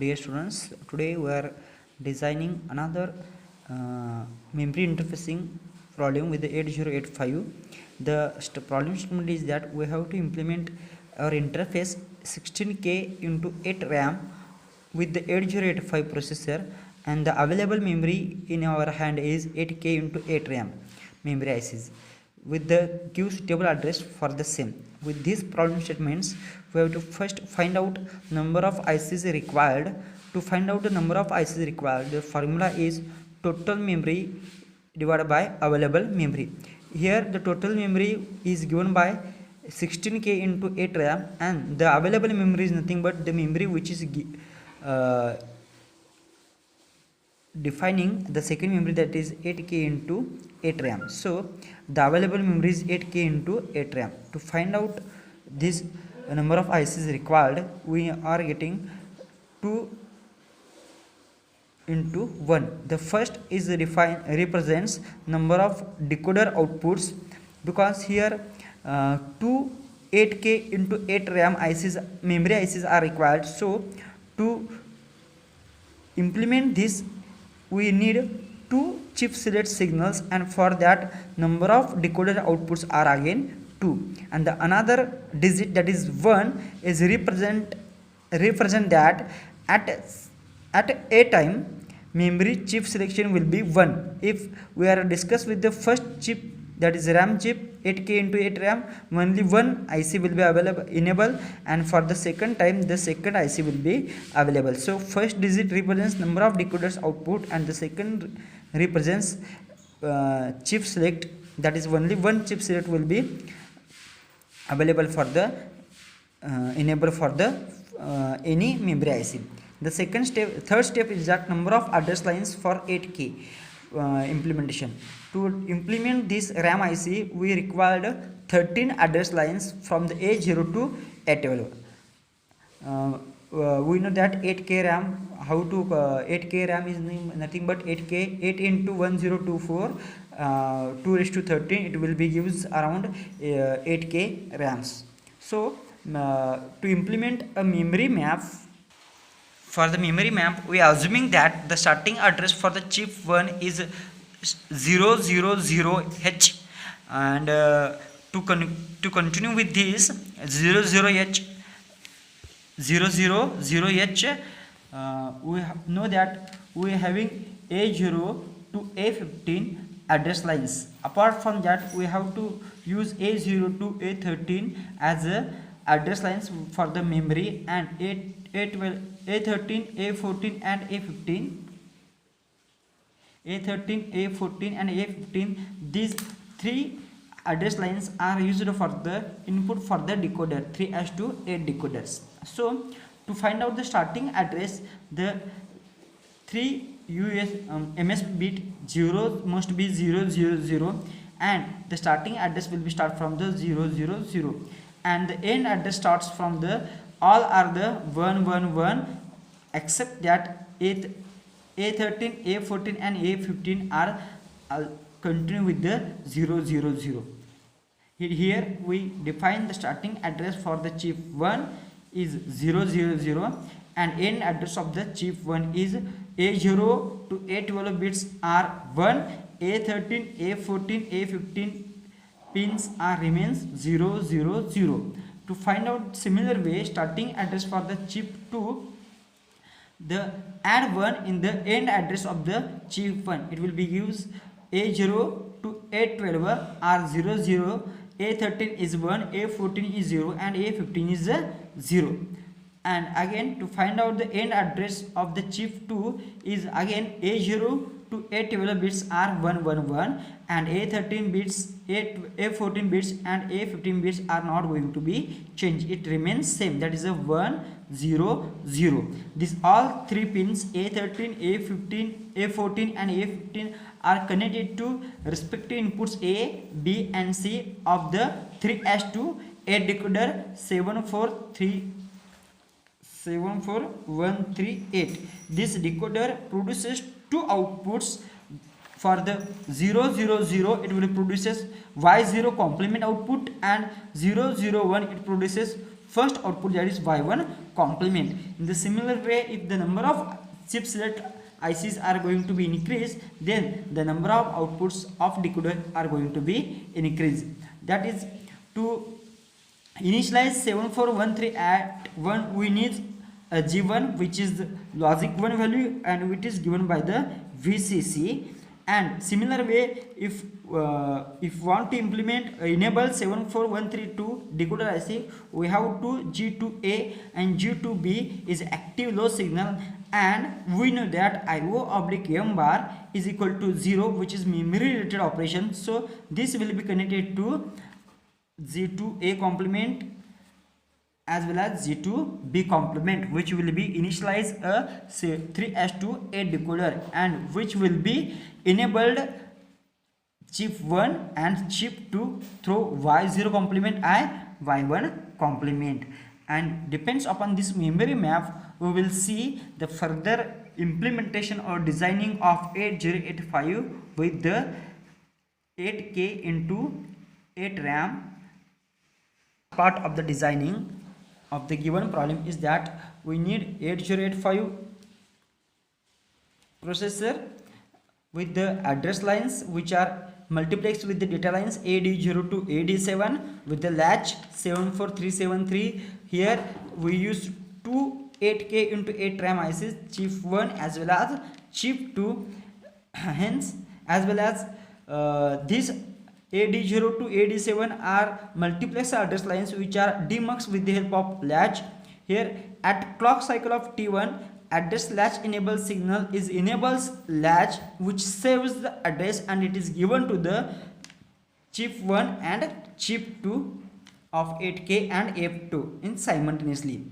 Dear students, today we are designing another memory interfacing problem with the 8085. The problem statement is that we have to implement our interface 16K into 8 RAM with the 8085 processor, and the available memory in our hand is 8K into 8 RAM memory ICs with the give suitable address for the same. With these problem statements, we have to first find out number of ICs required. To find out the number of ICs required, the formula is total memory divided by available memory. Here the total memory is given by 16K into 8 RAM, and the available memory is nothing but the memory which is defining the second memory, that is 8K into 8 RAM. So the available memory is 8K into 8 RAM. To find out this number of ICs required, we are getting 2 into 1. The first is represents number of decoder outputs, because here 2 8K into 8 RAM ICs memory ICs are required. So to implement this, we need 2 chip select signals, and for that number of decoder outputs are again 2, and the another digit, that is 1, is represent that at a time memory chip selection will be 1. If we are discussed with the first chip, that is RAM chip 8K into 8 RAM, only one IC will be available enable, and for the second time the second IC will be available. So first digit represents number of decoders output, and the second represents chip select, that is only one chip select will be available for the enable for the any memory IC. The third step is that number of address lines for 8K implementation. To implement this RAM IC, we required 13 address lines from the A0 to A12. We know that 8K RAM, how to 8K RAM is nothing but 8K 8 into 1024 2 raised to 13, it will be gives around 8K RAMs. So to implement a memory map, for the memory map, we are assuming that the starting address for the chip 1 is 000H, and to continue with this 00H, we know that we are having A0 to A15 address lines. Apart from that, we have to use A0 to A13 as address lines for the memory, and A12, A13, A14 and A15. A13, A14 and A15, these three address lines are used for the input for the decoder 3:8 decoders. So to find out the starting address, the 3 MS bit 0 must be 000, and the starting address will be start from the 000, and the end address starts from the all are the 111, except that A13, A14 and A15 are continue with the 000. Here we define the starting address for the chip 1 is 000, and end address of the chip 1 is A0 to A12 bits are 1, A13, A14, A15 pins are remains 000. To find out similar way starting address for the chip 2, the add 1 in the end address of the chip 1, it will be used A0 to A12 are 00, A13 is 1, A14 is 0 and A15 is 0. And again to find out the end address of the chip 2 is again A0 to A12 bits are 111, and A13 bits, A14 bits and A15 bits are not going to be changed, it remains same, that is a 100. These all three pins A13, A15, A14 and A15 are connected to respective inputs A, B and C of the 3:8 decoder 74138. This decoder produces two outputs. For the 000, it will produces Y0 complement output, and 001 it produces first output, that is Y1 complement. In the similar way, if the number of chip select ICs are going to be increased, then the number of outputs of decoder are going to be increased. That is, to initialize 7413 at 1, we need a G1, which is the logic 1 value, and which is given by the VCC. And similar way, if want to implement enable 74132 decoder IC, we have to G2A and G2B is active low signal, and we know that IO oblique M bar is equal to 0, which is memory related operation. So this will be connected to G2A complement as well as G2B complement, which will be initialize a 3:8 decoder, and which will be enabled chip 1 and chip 2 through Y0 complement and Y1 complement. And depends upon this memory map, we will see the further implementation or designing of 8085 with the 8K into 8 RAM. Part of the designing of the given problem is that we need 8085 processor with the address lines which are multiplexed with the data lines AD0 to AD7 with the latch 74373. Here we use two 8K into 8 RAM ICs, chip 1 as well as chip 2, hence as well as this AD0 to AD7 are multiplex address lines which are demuxed with the help of latch. Here at clock cycle of T1, address latch enable signal is enables latch which saves the address, and it is given to the chip 1 and chip 2 of 8K and F2 in simultaneously.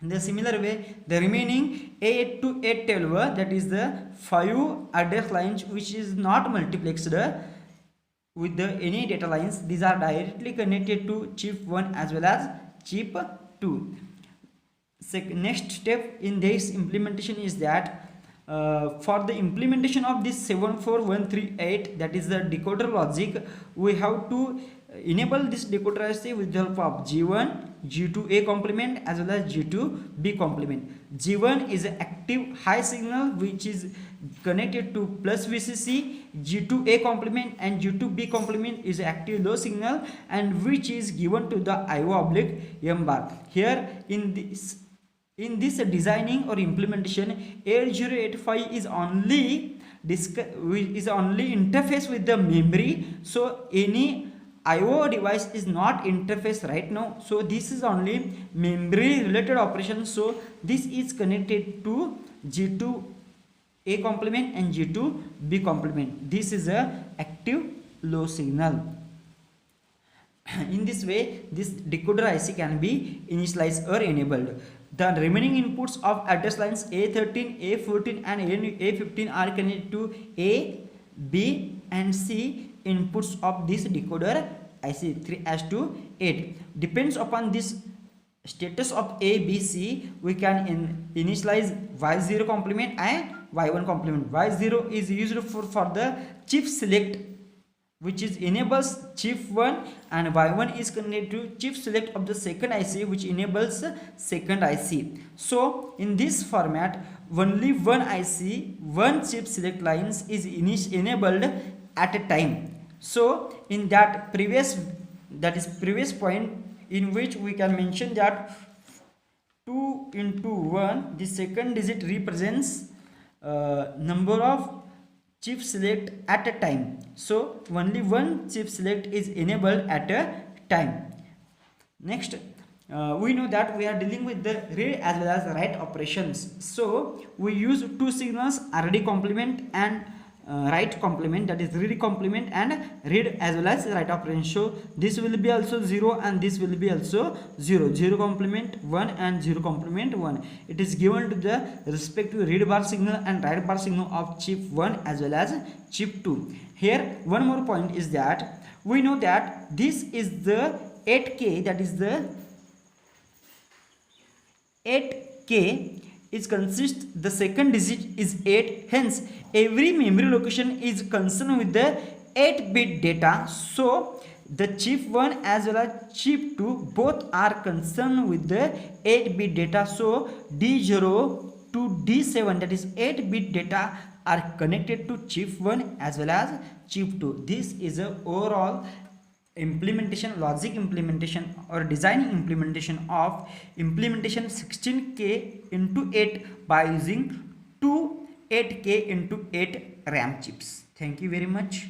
In the similar way, the remaining A8 to 812, that is the 5 address lines which is not multiplexed with the any data lines, these are directly connected to chip 1 as well as chip 2. Next step in this implementation is that for the implementation of this 74138, that is the decoder logic, we have to enable this decoder IC with the help of G1, G2A complement as well as G2B complement. G1 is an active high signal which is connected to plus VCC, G2A complement and G2B complement is active low signal and which is given to the IO oblique M bar. Here in this designing or implementation, 8085 is only interface with the memory, so any IO device is not interface right now, so this is only memory related operation. So this is connected to G2A complement and G2B complement. This is a active low signal. In this way, this decoder IC can be initialized or enabled. The remaining inputs of address lines A13, A14 and A15 are connected to A, B and C inputs of this decoder IC 3:8. Depends upon this status of A, B, C, we can initialize Y0 complement and Y1 complement. Y0 is used for the chip select, which is enables chip 1, and Y1 is connected to chip select of the second IC which enables second IC. So in this format, only one IC, one chip select lines is enabled at a time. So in that previous point in which we can mention that 2 into 1, the second digit represents number of chip select at a time. So only one chip select is enabled at a time. Next, we know that we are dealing with the read as well as write operations. So we use two signals, RD complement and write complement, that is read complement and read as well as write operation. So this will be also 0 and this will be also 0. 0 complement 1 and 0 complement 1. It is given to the respective read bar signal and write bar signal of chip 1 as well as chip 2. Here one more point is that we know that this is the 8K, that is the 8K is consists, the second digit is 8, hence every memory location is concerned with the 8-bit data. So the chip 1 as well as chip 2 both are concerned with the 8-bit data. So D0 to D7, that is 8-bit data, are connected to chip 1 as well as chip 2. This is a overall implementation, logic implementation or design implementation of implementation 16K into 8 by using two 8K into 8 RAM chips. Thank you very much.